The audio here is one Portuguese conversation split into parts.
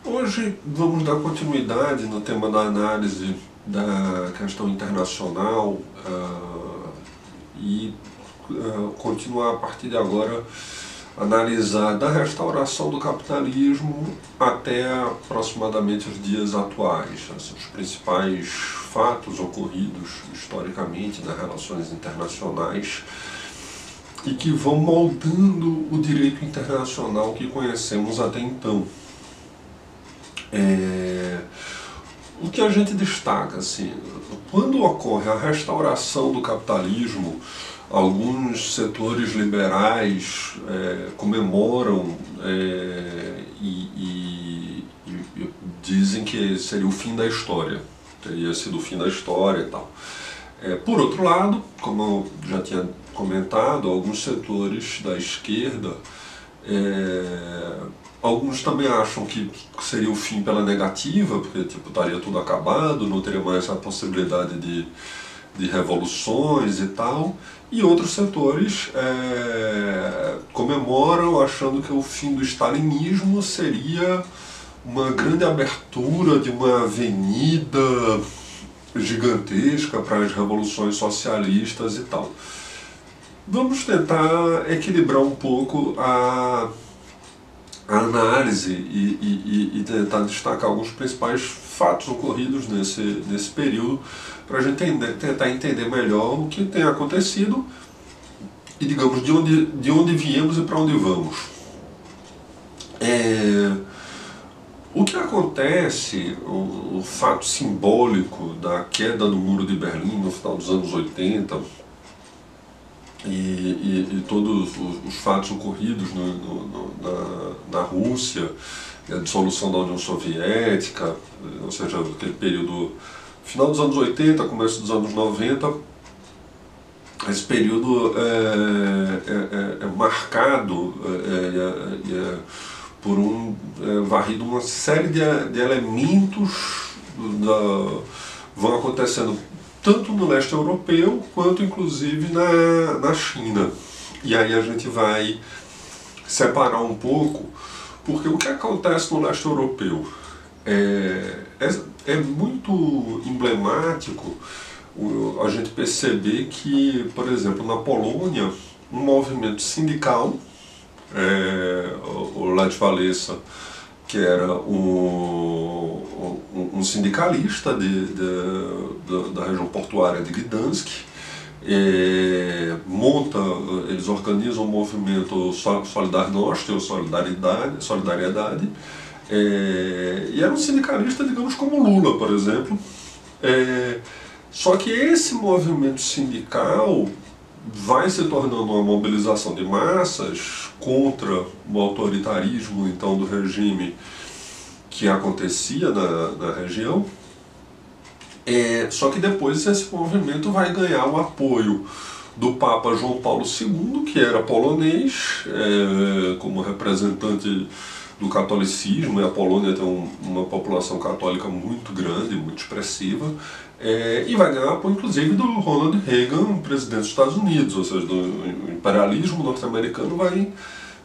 Hoje vamos dar continuidade no tema da análise da questão internacional e continuar a partir de agora analisar da restauração do capitalismo até aproximadamente os dias atuais, assim, os principais fatos ocorridos historicamente nas relações internacionais e que vão moldando o direito internacional que conhecemos até então. O que a gente destaca, assim, quando ocorre a restauração do capitalismo, alguns setores liberais comemoram e dizem que seria o fim da história, teria sido o fim da história e tal. Por outro lado, como eu já tinha comentado, alguns setores da esquerda, alguns também acham que seria o fim pela negativa, porque estaria tudo acabado, não teria mais a possibilidade de revoluções e tal, e outros setores comemoram achando que o fim do stalinismo seria uma grande abertura de uma avenida gigantesca para as revoluções socialistas e tal. Vamos tentar equilibrar um pouco a análise e tentar destacar alguns principais fatos ocorridos nesse período para a gente tentar entender melhor o que tem acontecido e, digamos, de onde viemos e para onde vamos. O que acontece, o fato simbólico da queda do Muro de Berlim no final dos anos 80 e todos os fatos ocorridos na Rússia, a dissolução da União Soviética, ou seja, aquele período, final dos anos 80, começo dos anos 90, esse período é marcado por varrido uma série de elementos vão acontecendo tanto no leste europeu, quanto inclusive na China. E aí a gente vai separar um pouco, porque o que acontece no leste europeu é muito emblemático a gente perceber que, por exemplo, na Polônia, um movimento sindical, o Lech Walesa, que era um sindicalista da região portuária de Gdansk, eles organizam o movimento Solidarność, ou Solidariedade, e era um sindicalista, digamos, como Lula, por exemplo. Só que esse movimento sindical vai se tornando uma mobilização de massas contra o autoritarismo então do regime que acontecia na região. Só que depois esse movimento vai ganhar o apoio do Papa João Paulo II, que era polonês, como representante do catolicismo, e a Polônia tem uma população católica muito grande, muito expressiva, e vai ganhar apoio inclusive do Ronald Reagan, presidente dos Estados Unidos, ou seja, do imperialismo norte-americano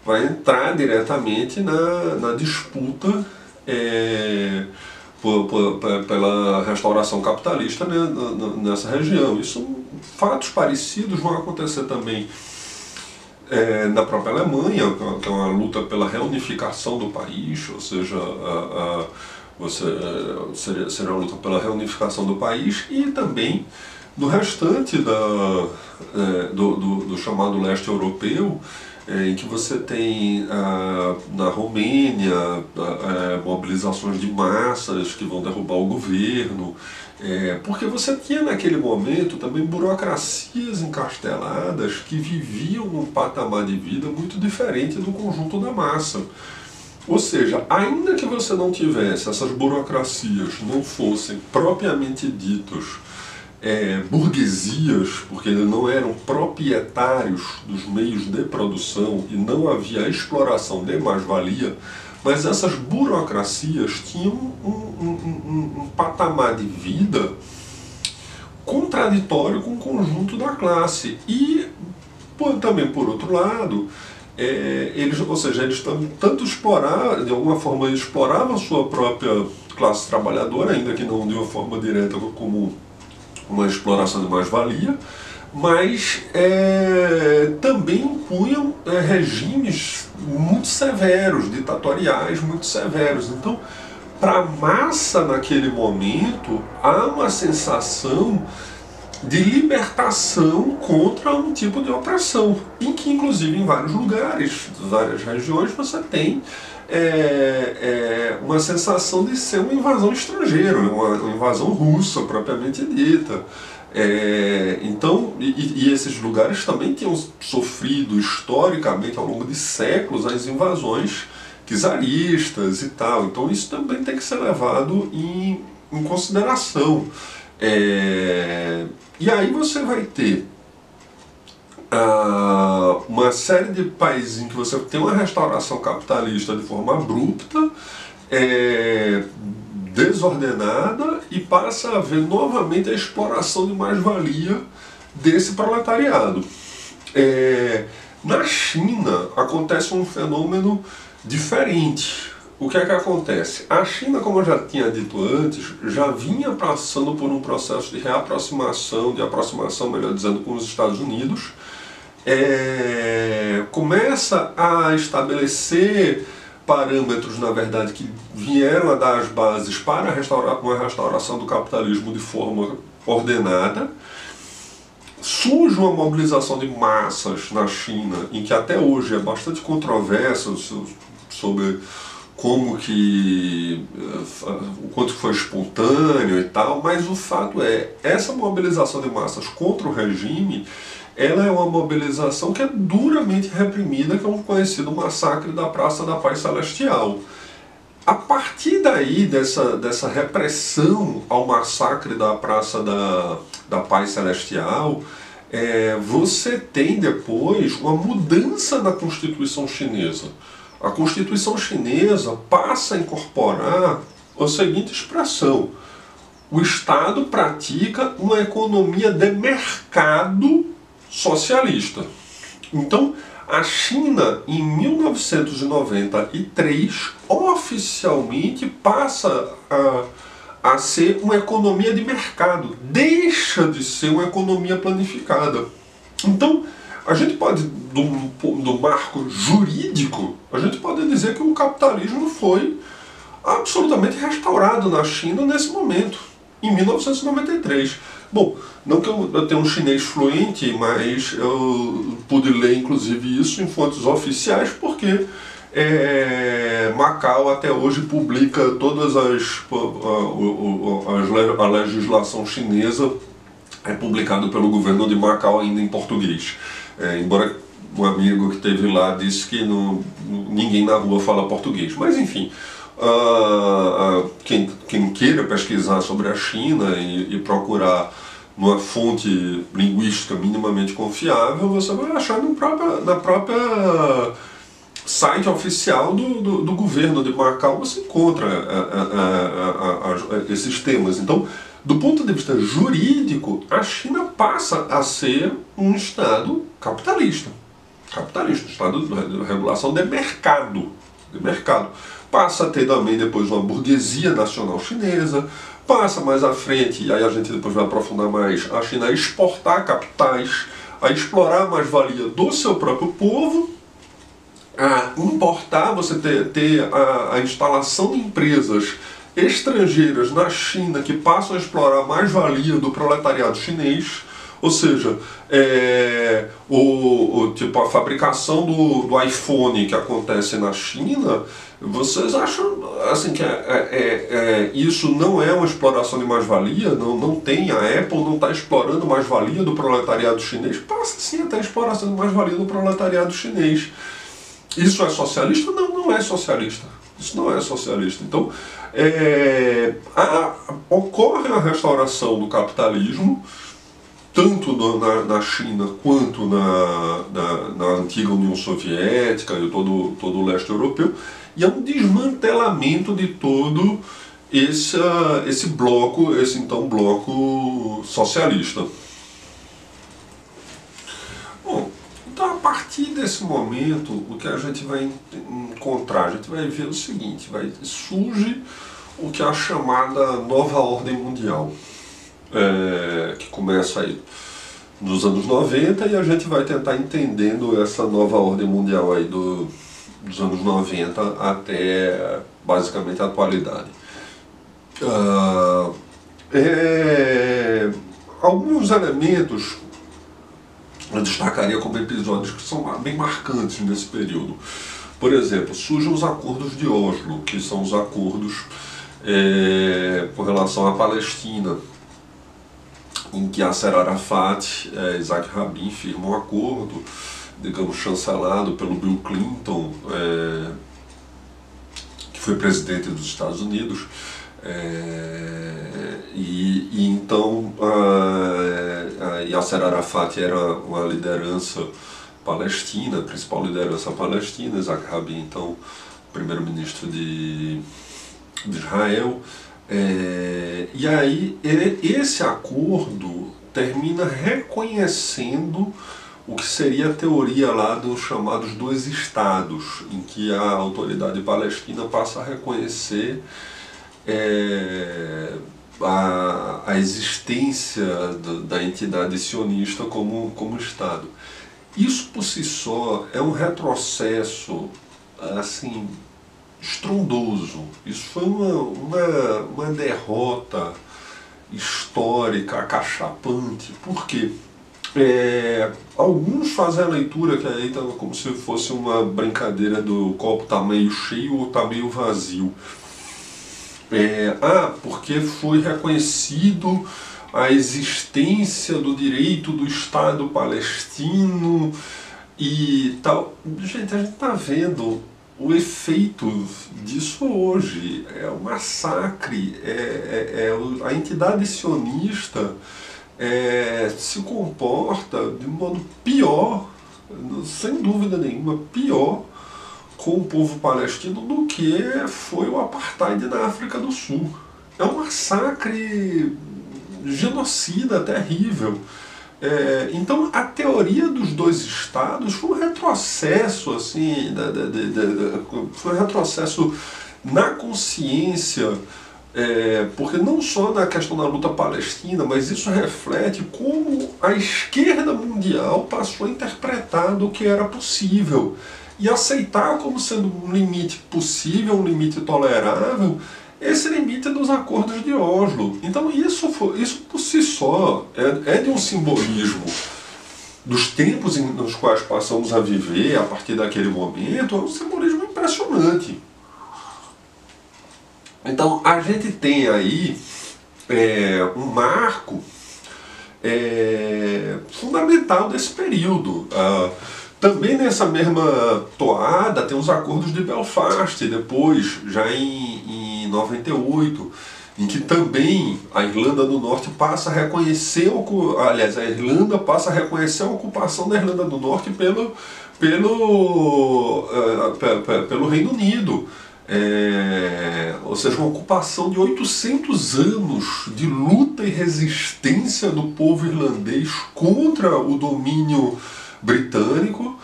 vai entrar diretamente na disputa pela restauração capitalista, né, nessa região. Fatos parecidos vão acontecer também na própria Alemanha, que é uma luta pela reunificação do país, ou seja, seria uma luta pela reunificação do país, e também no restante do chamado leste europeu, em que você tem na Romênia mobilizações de massas que vão derrubar o governo, porque você tinha naquele momento também burocracias encasteladas que viviam um patamar de vida muito diferente do conjunto da massa. Ou seja, ainda que você não tivesse, essas burocracias não fossem propriamente ditas burguesias, porque eles não eram proprietários dos meios de produção e não havia exploração de mais-valia, mas essas burocracias tinham um patamar de vida contraditório com o conjunto da classe. E também, por outro lado, ou seja, eles tanto explorar, de alguma forma, eles exploravam a sua própria classe trabalhadora, ainda que não de uma forma direta como uma exploração de mais-valia, mas também impunham regimes muito severos, ditatoriais muito severos. Então, para a massa naquele momento, há uma sensação de libertação contra um tipo de opressão, em que inclusive em vários lugares, várias regiões, você tem uma sensação de ser uma invasão estrangeira, uma invasão russa propriamente dita. Então, esses lugares também tinham sofrido historicamente ao longo de séculos as invasões czaristas e tal. Então isso também tem que ser levado em consideração. E aí você vai ter uma série de países em que você tem uma restauração capitalista de forma abrupta, desordenada, e passa a haver novamente a exploração de mais-valia desse proletariado. Na China acontece um fenômeno diferente. O que é que acontece? A China, como eu já tinha dito antes, já vinha passando por um processo de reaproximação, de aproximação, melhor dizendo, com os Estados Unidos. Começa a estabelecer parâmetros, na verdade, que vieram a dar as bases para uma restauração do capitalismo de forma ordenada. Surge uma mobilização de massas na China, em que até hoje é bastante controverso sobre como que, o quanto foi espontâneo e tal, mas o fato é, essa mobilização de massas contra o regime, ela é uma mobilização que é duramente reprimida, que é um conhecido massacre da Praça da Paz Celestial. A partir daí, dessa repressão ao massacre da Praça da Paz Celestial, você tem depois uma mudança na Constituição chinesa. A Constituição chinesa passa a incorporar a seguinte expressão: o Estado pratica uma economia de mercado socialista. Então, a China, em 1993, oficialmente passa a ser uma economia de mercado, deixa de ser uma economia planificada. Então, a gente pode, do marco jurídico, a gente pode dizer que o capitalismo foi absolutamente restaurado na China nesse momento, em 1993. Bom, não que eu tenha um chinês fluente, mas eu pude ler inclusive isso em fontes oficiais, porque Macau até hoje publica todas a legislação chinesa publicado pelo governo de Macau ainda em português. Embora um amigo que esteve lá disse que ninguém na rua fala português. Mas enfim, quem queira pesquisar sobre a China e procurar numa fonte linguística minimamente confiável, você vai achar na própria site oficial do governo de Macau, você encontra esses temas. Então, do ponto de vista jurídico, a China passa a ser um Estado capitalista. Um Estado de regulação de mercado. Passa a ter também depois uma burguesia nacional chinesa, passa mais à frente, e aí a gente depois vai aprofundar mais, a China a exportar capitais, a explorar a mais-valia do seu próprio povo, a importar, você ter a instalação de empresas estrangeiras na China que passam a explorar a mais-valia do proletariado chinês, ou seja, tipo, a fabricação do iPhone que acontece na China. Vocês acham assim, que isso não é uma exploração de mais-valia? Não tem, a Apple não está explorando mais-valia do proletariado chinês? Passa sim até a exploração de mais-valia do proletariado chinês. Isso é socialista? Não é socialista. Isso não é socialista. Então, ocorre a restauração do capitalismo, tanto na China quanto na antiga União Soviética e todo o leste europeu, e é um desmantelamento de todo esse bloco socialista. Bom, então a partir partir desse momento, o que a gente vai encontrar? A gente vai ver o seguinte, surge o que é a chamada nova ordem mundial, que começa aí nos anos 90, e a gente vai tentar entendendo essa nova ordem mundial aí dos anos 90 até basicamente a atualidade. Alguns elementos eu destacaria como episódios que são bem marcantes nesse período. Por exemplo, surgem os acordos de Oslo, que são os acordos com relação à Palestina, em que Yasser Arafat e Isaac Rabin firmam um acordo, digamos, chancelado pelo Bill Clinton, que foi presidente dos Estados Unidos. Então Yasser Arafat era uma liderança palestina, a principal liderança palestina, Isaac Rabin, então, primeiro-ministro de Israel. E aí esse acordo termina reconhecendo o que seria a teoria lá dos chamados dois estados, em que a autoridade palestina passa a reconhecer a existência da entidade sionista como Estado. Isso por si só é um retrocesso assim estrondoso. Isso foi uma derrota histórica, acachapante. Por quê? Alguns fazem a leitura que aí tá como se fosse uma brincadeira do copo tá meio cheio ou tá meio vazio. Porque foi reconhecido a existência do direito do Estado palestino e tal. Gente, a gente está vendo o efeito disso hoje. É um massacre. A entidade sionista se comporta de um modo pior, sem dúvida nenhuma, pior com o povo palestino do que foi o apartheid na África do Sul. É um massacre genocida terrível. Então a teoria dos dois estados foi um retrocesso, assim, foi um retrocesso na consciência, porque não só na questão da luta palestina, mas isso reflete como a esquerda mundial passou a interpretar do que era possível e aceitar como sendo um limite possível, um limite tolerável, esse limite dos acordos de Oslo. Então isso por si só é de um simbolismo dos tempos nos quais passamos a viver a partir daquele momento, é um simbolismo impressionante. Então a gente tem aí um marco fundamental desse período. Também nessa mesma toada tem os acordos de Belfast, depois, já em 98, em que também a Irlanda do Norte passa a reconhecer, a Irlanda passa a reconhecer a ocupação da Irlanda do Norte pelo Reino Unido. Ou seja, uma ocupação de 800 anos de luta e resistência do povo irlandês contra o domínio britânico,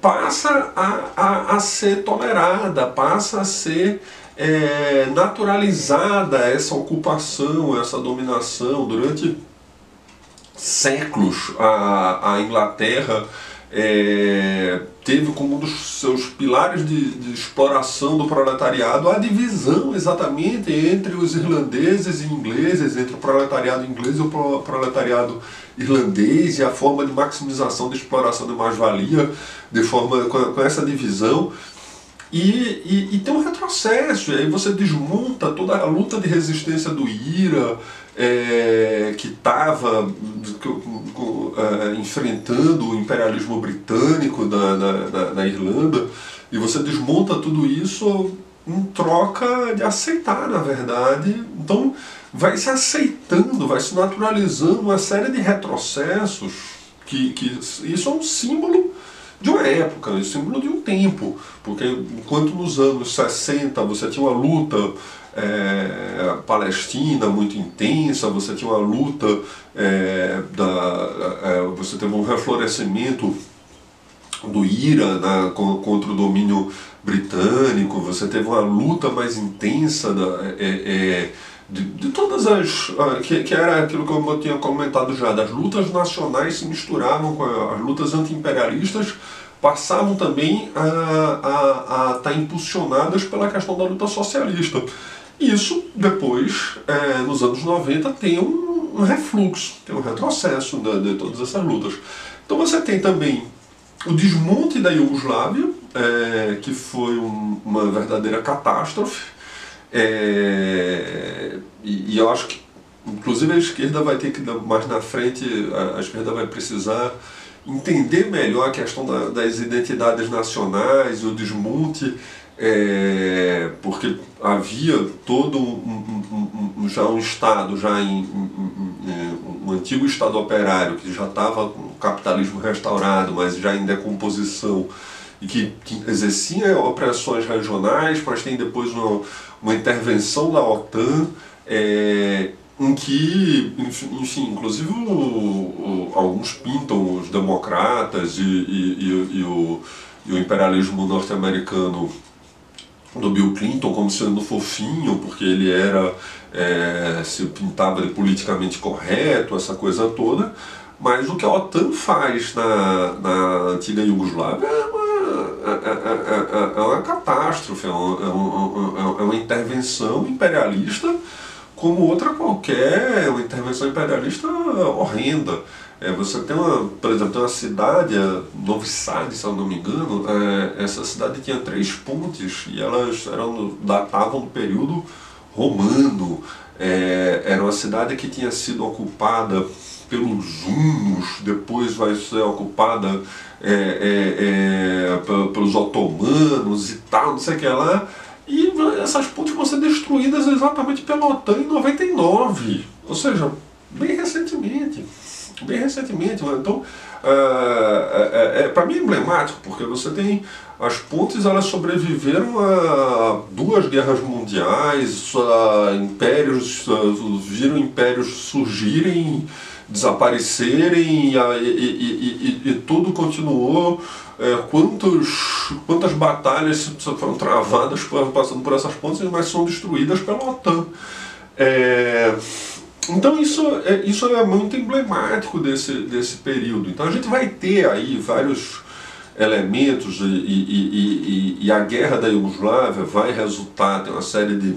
passa a ser tolerada, passa a ser naturalizada essa ocupação, essa dominação. Durante séculos a Inglaterra teve como um dos seus pilares de exploração do proletariado a divisão exatamente entre os irlandeses e ingleses, entre o proletariado inglês e o proletariado irlandês, e a forma de maximização da exploração de mais-valia com essa divisão. E tem um retrocesso, e aí você desmonta toda a luta de resistência do IRA, que estava enfrentando o imperialismo britânico na Irlanda, e você desmonta tudo isso em troca de aceitar, na verdade. Então vai se aceitando, vai se naturalizando uma série de retrocessos, que isso é um símbolo de uma época, um símbolo de um tempo, porque enquanto nos anos 60 você tinha uma luta palestina muito intensa, você tinha uma luta, você teve um reflorescimento do IRA, né, contra o domínio britânico. Você teve uma luta mais intensa de todas as... que era aquilo que eu tinha comentado já, das lutas nacionais se misturavam com as lutas anti-imperialistas, passavam também a estar impulsionadas pela questão da luta socialista. Isso, depois, nos anos 90, tem um refluxo, tem um retrocesso de todas essas lutas. Então você tem também o desmonte da Iugoslávia, que foi uma verdadeira catástrofe, e eu acho que, inclusive, a esquerda vai ter que, mais na frente, a esquerda vai precisar entender melhor a questão das identidades nacionais, o desmonte, porque havia todo já um Estado, um antigo Estado operário que já estava com o capitalismo restaurado, mas já em decomposição, e que exercia opressões regionais, mas tem depois uma intervenção da OTAN, em que, enfim, inclusive alguns pintam os democratas e o imperialismo norte-americano do Bill Clinton como sendo fofinho, porque ele se pintava de politicamente correto, essa coisa toda. Mas o que a OTAN faz na antiga Iugoslávia é uma catástrofe, é uma intervenção imperialista como outra qualquer, uma intervenção imperialista horrenda. Você tem por exemplo, tem uma cidade, Novi Sad, se eu não me engano, essa cidade tinha 3 pontes e elas datavam do período romano. Era uma cidade que tinha sido ocupada pelos hunos, depois vai ser ocupada pelos otomanos e tal, não sei o que lá. E essas pontes vão ser destruídas exatamente pela OTAN em 99, ou seja, bem recentemente. Então, para mim é emblemático, porque você tem as pontes, elas sobreviveram a 2 guerras mundiais, viram impérios surgirem, desaparecerem, e tudo continuou. Quantas batalhas foram travadas passando por essas pontes, mas são destruídas pela OTAN. Então isso é muito emblemático desse período. Então a gente vai ter aí vários elementos, e a guerra da Iugoslávia vai resultar, tem uma série de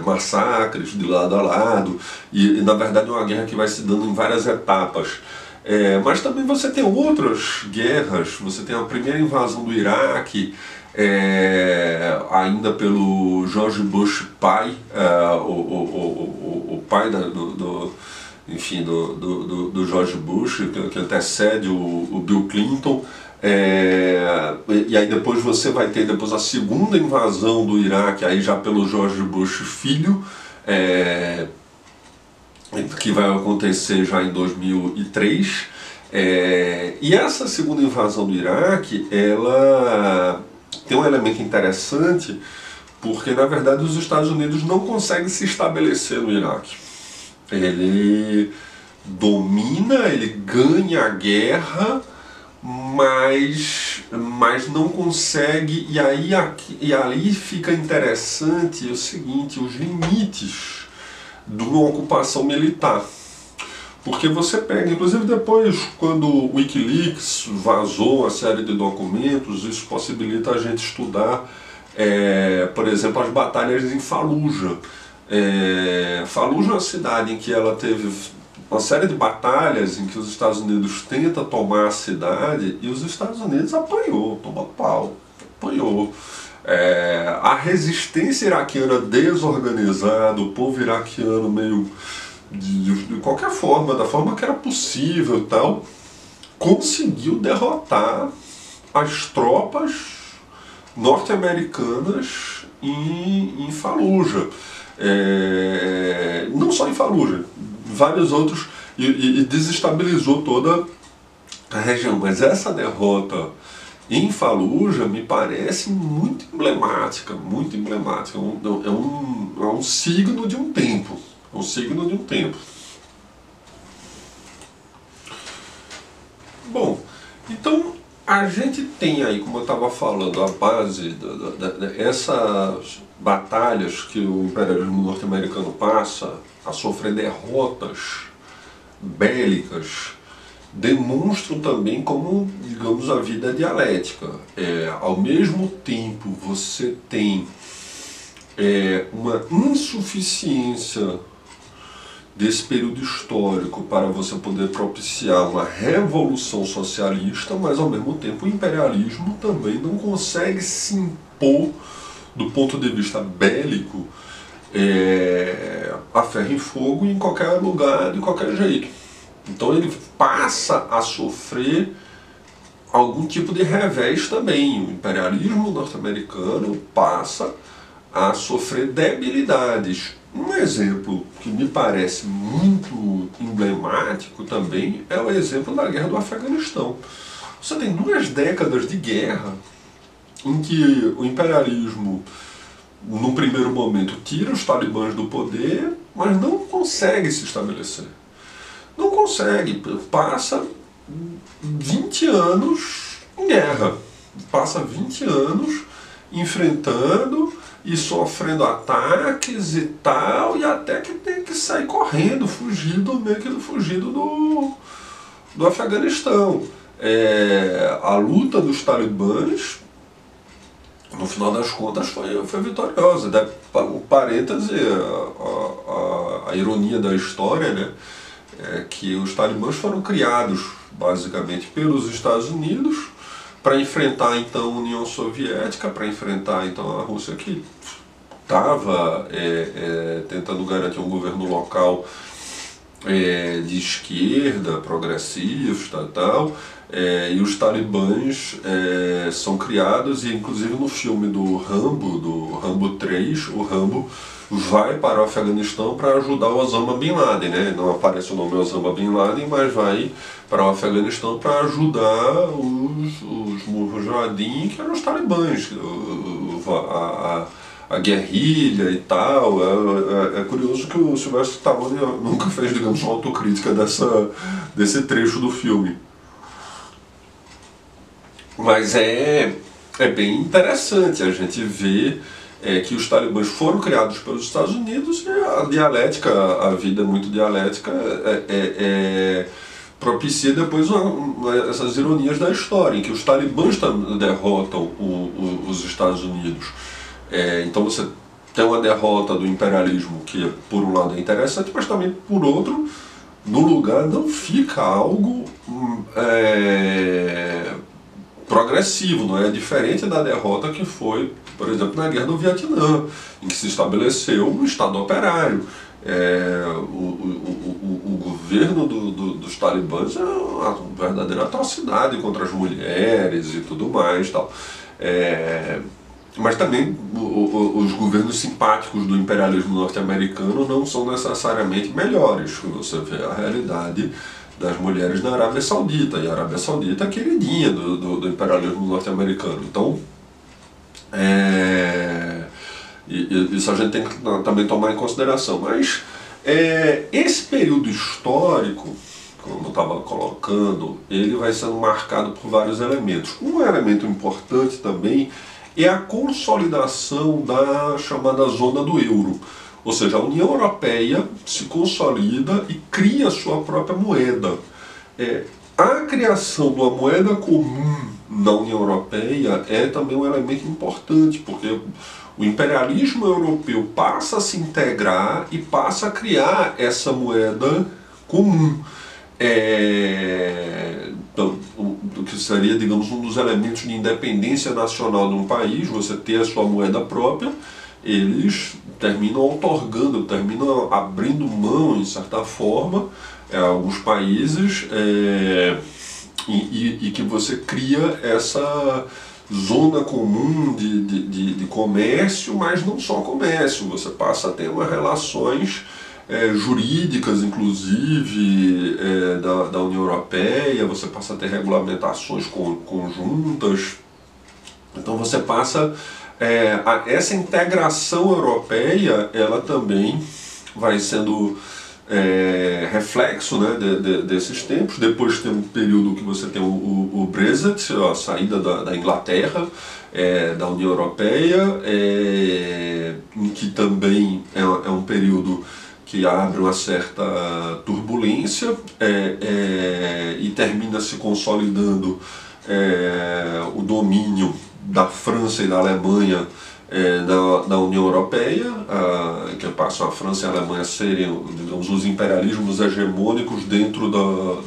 massacres de lado a lado, e na verdade é uma guerra que vai se dando em várias etapas. Mas também você tem outras guerras. Você tem a primeira invasão do Iraque, ainda pelo George Bush pai, o pai do George Bush, que antecede o Bill Clinton. E aí depois você vai ter a segunda invasão do Iraque, aí já pelo George Bush filho, que vai acontecer já em 2003. E essa segunda invasão do Iraque, ela tem um elemento interessante, porque na verdade os Estados Unidos não conseguem se estabelecer no Iraque. Ele domina, ele ganha a guerra, mas não consegue, e aí fica interessante o seguinte, os limites de uma ocupação militar. Porque você pega, inclusive depois, quando o Wikileaks vazou uma série de documentos, isso possibilita a gente estudar, por exemplo, as batalhas em Fallujah. Fallujah é uma cidade em que ela teve uma série de batalhas em que os Estados Unidos tenta tomar a cidade e os Estados Unidos apanhou, tomou pau, apanhou. A resistência iraquiana desorganizada, o povo iraquiano meio de qualquer forma, da forma que era possível e tal, conseguiu derrotar as tropas norte-americanas em Fallujah. Não só em Fallujah, vários outros, e desestabilizou toda a região. Mas essa derrota em Fallujah me parece muito emblemática, muito emblemática. É um signo de um tempo. É um signo de um tempo. Bom, Então, a gente tem aí, como eu estava falando, a base dessas batalhas que o imperialismo norte-americano passa a sofrer derrotas bélicas, demonstram também como, digamos, a vida é dialética. Ao mesmo tempo, você tem uma insuficiência desse período histórico para você poder propiciar uma revolução socialista, mas ao mesmo tempo o imperialismo também não consegue se impor do ponto de vista bélico a ferro e fogo em qualquer lugar, de qualquer jeito. Então ele passa a sofrer algum tipo de revés também. O imperialismo norte-americano passa a sofrer debilidades. Um exemplo que me parece muito emblemático também é o exemplo da Guerra do Afeganistão. Você tem 2 décadas de guerra em que o imperialismo, num primeiro momento, tira os talibãs do poder, mas não consegue se estabelecer. Não consegue, passa 20 anos em guerra, passa 20 anos enfrentando e sofrendo ataques e tal, e até que tem que sair correndo, fugido do Afeganistão. A luta dos talibãs, no final das contas, foi vitoriosa. O parêntese, a ironia da história, né, é que os talibãs foram criados basicamente pelos Estados Unidos para enfrentar então a União Soviética, para enfrentar então a Rússia, que estava tentando garantir um governo local de esquerda, progressivos, tal, e os talibãs são criados, e inclusive no filme do Rambo 3, o Rambo vai para o Afeganistão para ajudar o Osama Bin Laden, né? Não aparece o nome Osama Bin Laden, mas vai para o Afeganistão para ajudar os Mujahideen, que eram os talibãs, a guerrilha e tal. É curioso que o Sylvester Stallone nunca fez, digamos, uma autocrítica desse trecho do filme. Mas é bem interessante a gente ver que os talibãs foram criados pelos Estados Unidos, e a dialética, a vida é muito dialética, propicia depois essas ironias da história, em que os talibãs derrotam os Estados Unidos. Então você tem uma derrota do imperialismo que por um lado é interessante, mas também por outro, no lugar não fica algo progressivo, não é diferente da derrota que foi, por exemplo, na Guerra do Vietnã, em que se estabeleceu um Estado operário. O governo dos talibãs é uma verdadeira atrocidade contra as mulheres e tudo mais, tal. Mas também os governos simpáticos do imperialismo norte-americano não são necessariamente melhores. Você vê a realidade das mulheres na Arábia Saudita, e a Arábia Saudita é queridinha do imperialismo norte-americano. Então, isso a gente tem que também tomar em consideração. Mas esse período histórico, como eu estava colocando, ele vai sendo marcado por vários elementos. Um elemento importante também é a consolidação da chamada zona do euro. Ou seja, a União Europeia se consolida e cria sua própria moeda. A criação de uma moeda comum na União Europeia é também um elemento importante, porque o imperialismo europeu passa a se integrar e passa a criar essa moeda comum. Então, o que seria, digamos, um dos elementos de independência nacional de um país, você ter a sua moeda própria, eles terminam outorgando, terminam abrindo mão, em certa forma, alguns países, e que você cria essa zona comum de comércio, mas não só comércio, você passa a ter umas relações jurídicas, inclusive, da União Europeia, você passa a ter regulamentações conjuntas. Então você passa essa integração europeia, ela também vai sendo reflexo, né, desses tempos. Depois tem um período que você tem o Brexit, a saída da Inglaterra, da União Europeia, em que também é um período que abre uma certa turbulência e termina se consolidando o domínio da França e da Alemanha da União Europeia, que passam a França e a Alemanha a serem, digamos, os imperialismos hegemônicos dentro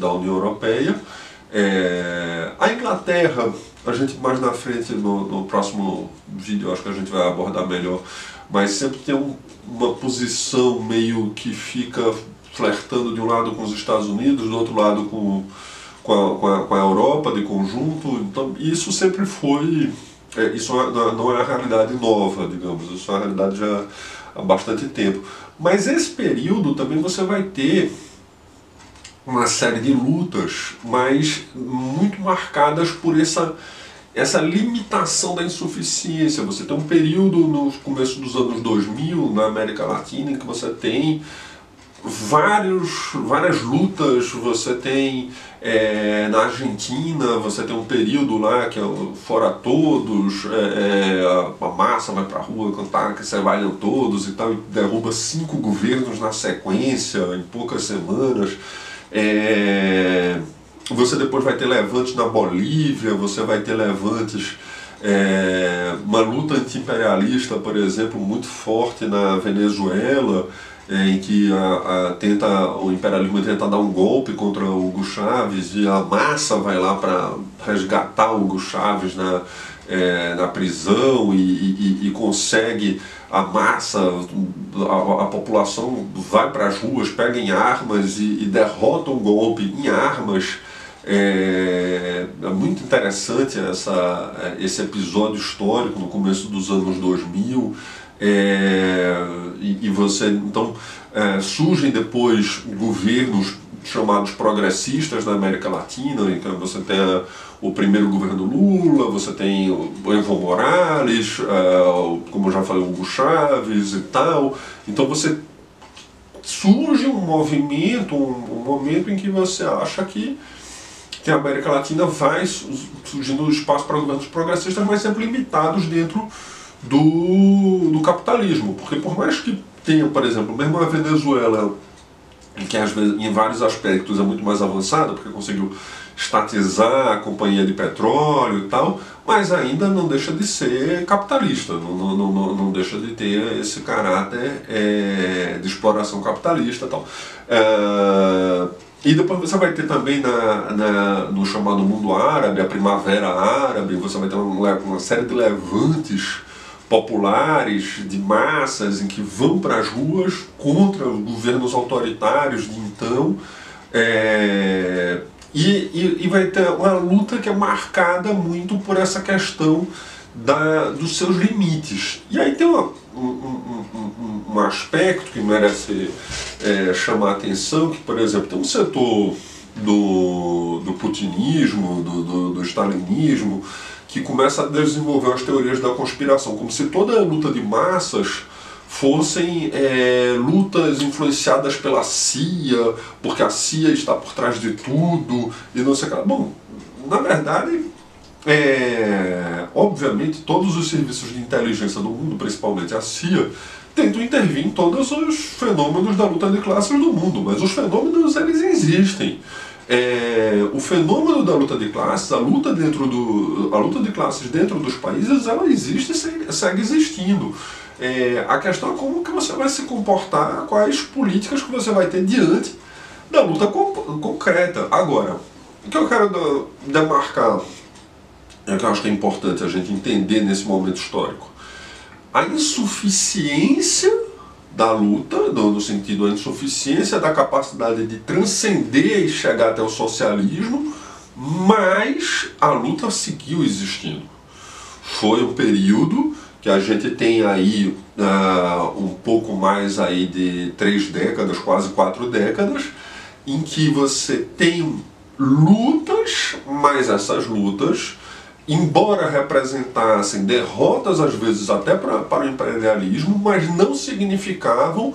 da União Europeia. A Inglaterra, a gente mais na frente, no próximo vídeo, acho que a gente vai abordar melhor, mas sempre tem uma posição meio que fica flertando de um lado com os Estados Unidos, do outro lado com a Europa de conjunto. Então isso sempre foi, isso não é uma realidade nova, digamos, isso é uma realidade já há bastante tempo. Mas esse período também você vai ter uma série de lutas, mas muito marcadas por essa limitação da insuficiência. Você tem um período no começo dos anos 2000 na América Latina em que você tem várias lutas. Você tem na Argentina, você tem um período lá que é Fora Todos, a massa vai pra rua cantar que se valham todos e tal, e derruba 5 governos na sequência em poucas semanas. Você depois vai ter levantes na Bolívia, você vai ter levantes, uma luta anti-imperialista, por exemplo, muito forte na Venezuela, em que o imperialismo tenta dar um golpe contra o Hugo Chávez e a massa vai lá para resgatar o Hugo Chávez na prisão e consegue. A massa, a população vai para as ruas, pega em armas e derrota um golpe em armas. É muito interessante esse episódio histórico no começo dos anos 2000. Você, então, surgem depois governos chamados progressistas na América Latina. Então você tem o primeiro governo Lula, você tem o Evo Morales, como eu já falei, o Hugo Chávez e tal. Então você surge um movimento, um momento em que você acha que a América Latina vai surgindo espaço para governos progressistas, mas sempre limitados dentro do capitalismo. Porque por mais que tenha, por exemplo, mesmo a Venezuela, que às vezes, em vários aspectos é muito mais avançada, porque conseguiu estatizar a companhia de petróleo e tal, mas ainda não deixa de ser capitalista, não deixa de ter esse caráter de exploração capitalista e tal. E depois você vai ter também no chamado mundo árabe, a primavera árabe, você vai ter uma série de levantes populares, de massas, em que vão para as ruas contra os governos autoritários de então, e vai ter uma luta que é marcada muito por essa questão dos seus limites. E aí tem um aspecto que merece chamar a atenção, que, por exemplo, tem um setor do putinismo, do stalinismo, que começa a desenvolver as teorias da conspiração, como se toda a luta de massas fossem lutas influenciadas pela CIA, porque a CIA está por trás de tudo, e não sei o que. Bom, na verdade, obviamente, todos os serviços de inteligência do mundo, principalmente a CIA, tentam intervir em todos os fenômenos da luta de classes do mundo, mas os fenômenos, eles existem. O fenômeno da luta de classes, a luta de classes dentro dos países, ela existe e segue existindo. A questão é como que você vai se comportar, quais políticas que você vai ter diante da luta concreta. Agora, o que eu quero demarcar, que eu acho que é importante a gente entender nesse momento histórico, a insuficiência da luta, no sentido, a insuficiência da capacidade de transcender e chegar até o socialismo, mas a luta seguiu existindo. Foi um período que a gente tem aí um pouco mais aí de 3 décadas, quase 4 décadas, em que você tem lutas, mas essas lutas, embora representassem derrotas às vezes até para o imperialismo, mas não significavam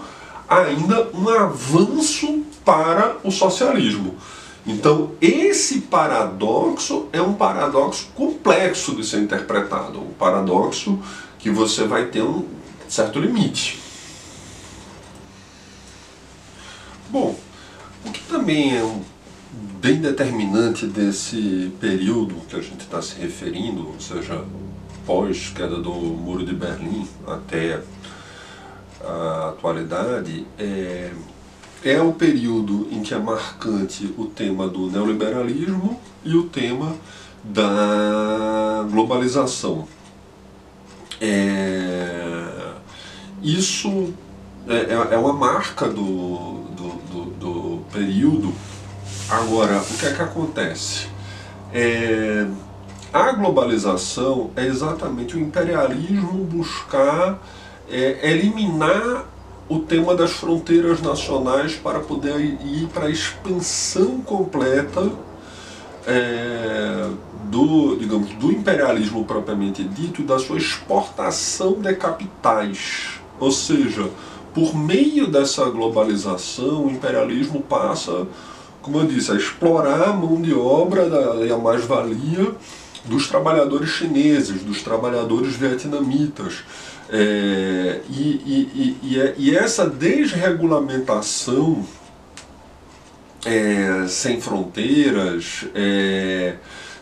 ainda um avanço para o socialismo. Então, esse paradoxo é um paradoxo complexo de ser interpretado, um paradoxo que você vai ter um certo limite. Bom, o que também é bem determinante desse período que a gente está se referindo, ou seja, pós-queda do Muro de Berlim até a atualidade, é o período em que é marcante o tema do neoliberalismo e o tema da globalização. Isso é uma marca do período. Agora, o que é que acontece? A globalização é exatamente o imperialismo buscar eliminar o tema das fronteiras nacionais para poder ir para a expansão completa do imperialismo propriamente dito e da sua exportação de capitais. Ou seja, por meio dessa globalização, o imperialismo passa, como eu disse, a explorar a mão de obra e a mais-valia dos trabalhadores chineses, dos trabalhadores vietnamitas. E essa desregulamentação sem fronteiras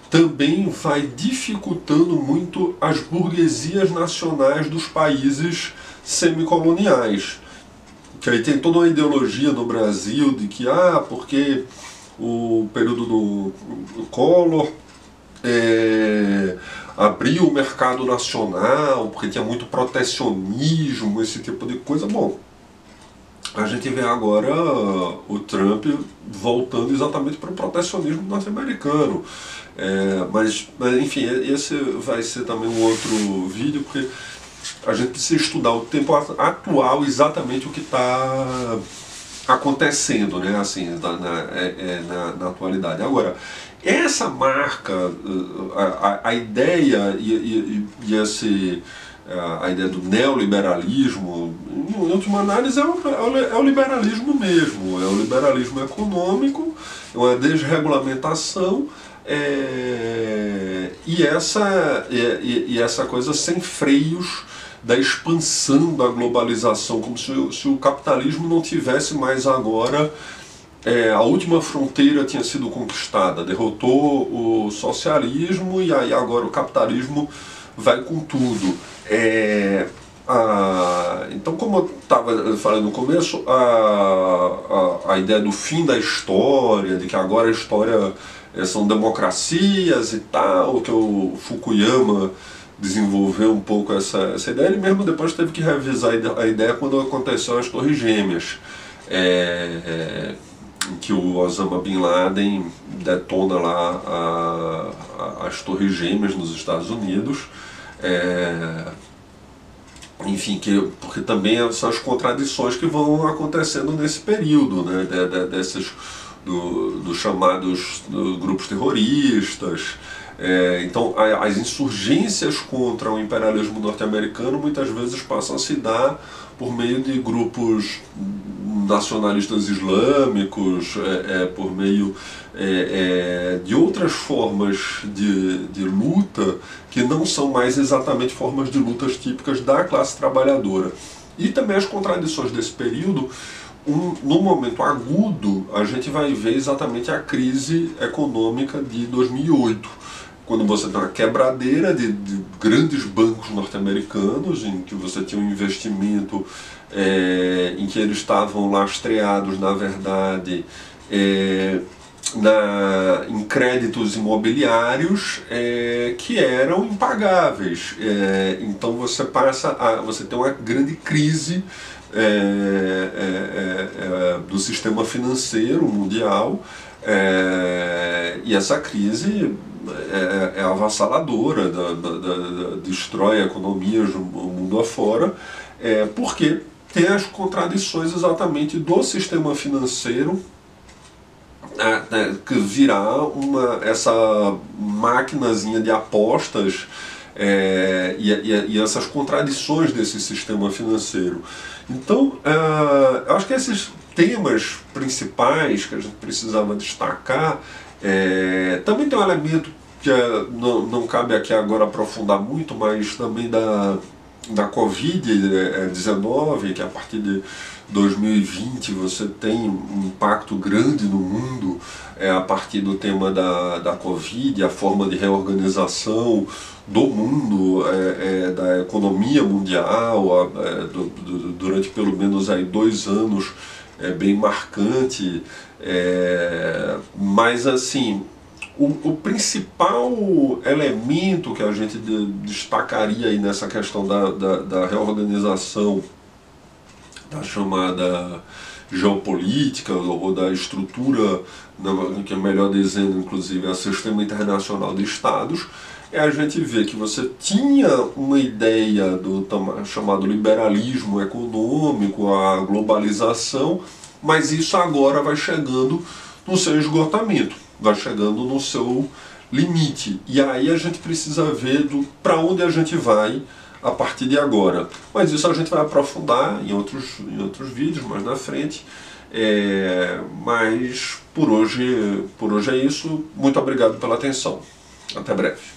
também vai dificultando muito as burguesias nacionais dos países semicoloniais. Que aí tem toda uma ideologia no Brasil de que, porque o período do Collor abriu o mercado nacional, porque tinha muito protecionismo, esse tipo de coisa. Bom, a gente vê agora o Trump voltando exatamente para o protecionismo norte-americano. Mas, enfim, esse vai ser também um outro vídeo, porque a gente precisa estudar o tempo atual, exatamente o que está acontecendo, né, assim, na atualidade. Agora, essa marca, a ideia a ideia do neoliberalismo, em última análise, é o liberalismo mesmo, é o liberalismo econômico, é uma desregulamentação, e essa coisa sem freios da expansão da globalização, como se o capitalismo não tivesse mais agora. A última fronteira tinha sido conquistada, derrotou o socialismo e aí agora o capitalismo vai com tudo. Então, como eu estava falando no começo, a ideia do fim da história, de que agora a história são democracias e tal, que o Fukuyama desenvolveu um pouco essa ideia. Ele mesmo depois teve que revisar a ideia quando aconteceu as Torres Gêmeas, em que o Osama Bin Laden detona lá as Torres Gêmeas nos Estados Unidos. Enfim, porque também são as contradições que vão acontecendo nesse período, né, dos chamados grupos terroristas. Então, as insurgências contra o imperialismo norte-americano muitas vezes passam a se dar por meio de grupos nacionalistas islâmicos, por meio de outras formas de luta que não são mais exatamente formas de lutas típicas da classe trabalhadora. E também as contradições desse período. No momento agudo, a gente vai ver exatamente a crise econômica de 2008, quando você tem uma quebradeira de grandes bancos norte-americanos, em que você tinha um investimento em que eles estavam lastreados, na verdade, em créditos imobiliários que eram impagáveis. Então você tem uma grande crise do sistema financeiro mundial, e essa crise é avassaladora, destrói economias no mundo afora, porque tem as contradições exatamente do sistema financeiro, que virar essa maquinazinha de apostas e essas contradições desse sistema financeiro. Então, eu acho que esses temas principais que a gente precisava destacar, também tem um elemento que não cabe aqui agora aprofundar muito, mas também da Covid-19, que a partir de 2020 você tem um impacto grande no mundo, a partir do tema da Covid, a forma de reorganização do mundo, da economia mundial, durante pelo menos aí 2 anos, bem marcante, mas assim, o principal elemento que a gente destacaria aí nessa questão da reorganização da chamada geopolítica ou da estrutura, que é melhor dizendo, inclusive, a sistema internacional de estados, a gente vê que você tinha uma ideia do chamado liberalismo econômico, a globalização, mas isso agora vai chegando no seu esgotamento, vai chegando no seu limite. E aí a gente precisa ver para onde a gente vai a partir de agora. Mas isso a gente vai aprofundar em outros vídeos mais na frente. Mas por hoje é isso. Muito obrigado pela atenção. Até breve.